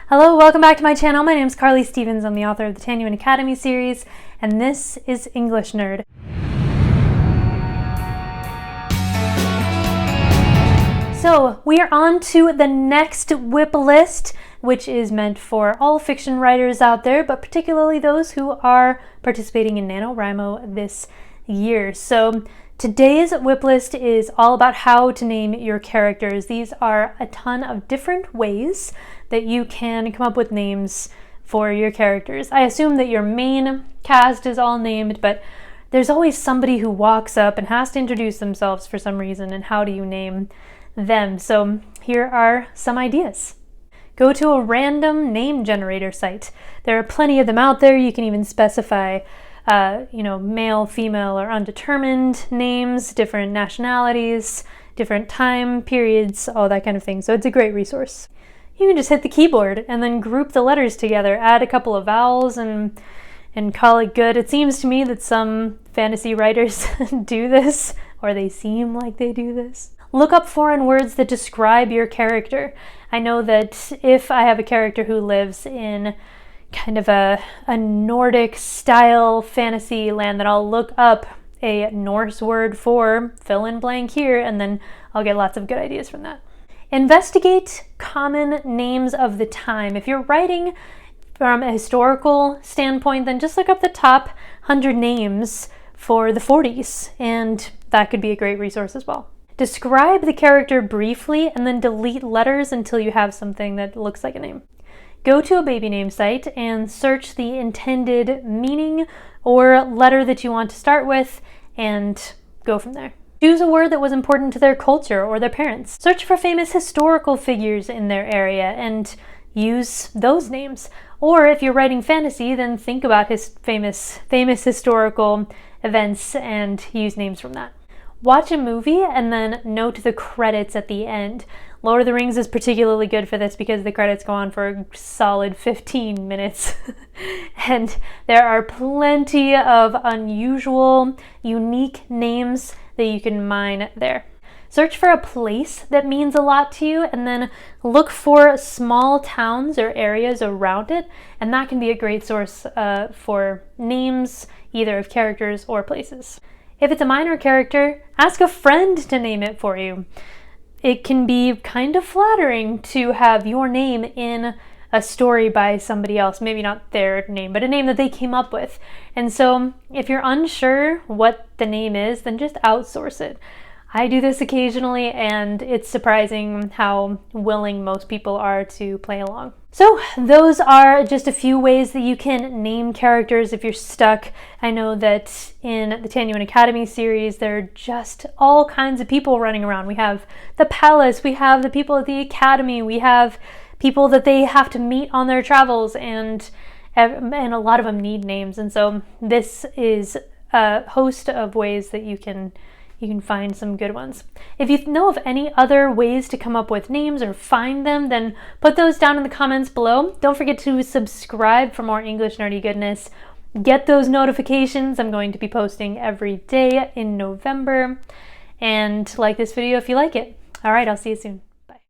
Hello, welcome back to my channel. My name is Carly Stevens. I'm the author of the Tanuan Academy series, and this is English Nerd. So we are on to the next WIP list, which is meant for all fiction writers out there, but particularly those who are participating in NaNoWriMo this year. So today's WIP list is all about how to name your characters. These are a ton of different ways that you can come up with names for your characters. I assume that your main cast is all named, but there's always somebody who walks up and has to introduce themselves for some reason, and how do you name them? So here are some ideas. Go to a random name generator site. There are plenty of them out there. You can even specify male, female, or undetermined names, different nationalities, different time periods, all that kind of thing. So it's a great resource. You can just hit the keyboard and then group the letters together, add a couple of vowels and call it good. It seems to me that some fantasy writers do this, or they seem like they do this. Look up foreign words that describe your character. I know that if I have a character who lives in kind of a Nordic style fantasy land, that I'll look up a Norse word for fill in blank here, and then I'll get lots of good ideas from that. Investigate common names of the time. If you're writing from a historical standpoint, then just look up the top 100 names for the 40s, and that could be a great resource as well. Describe the character briefly and then delete letters until you have something that looks like a name. Go to a baby name site and search the intended meaning or letter that you want to start with and go from there. Choose a word that was important to their culture or their parents. Search for famous historical figures in their area and use those names. Or if you're writing fantasy, then think about his famous historical events and use names from that. Watch a movie and then note the credits at the end. Lord of the Rings is particularly good for this because the credits go on for a solid 15 minutes. And there are plenty of unusual, unique names that you can mine there. Search for a place that means a lot to you and then look for small towns or areas around it, and that can be a great source for names, either of characters or places. If it's a minor character, ask a friend to name it for you. It can be kind of flattering to have your name in a story by somebody else, maybe not their name, but a name that they came up with. And so if you're unsure what the name is, then just outsource it. I do this occasionally, and it's surprising how willing most people are to play along. So those are just a few ways that you can name characters if you're stuck. I know that in the Tanuan Academy series, there are just all kinds of people running around. We have the palace, we have the people at the academy, we have people that they have to meet on their travels, and a lot of them need names. And so this is a host of ways that you can find some good ones. If you know of any other ways to come up with names or find them, then put those down in the comments below. Don't forget to subscribe for more English nerdy goodness. Get those notifications. I'm going to be posting every day in November. And like this video if you like it. All right, I'll see you soon.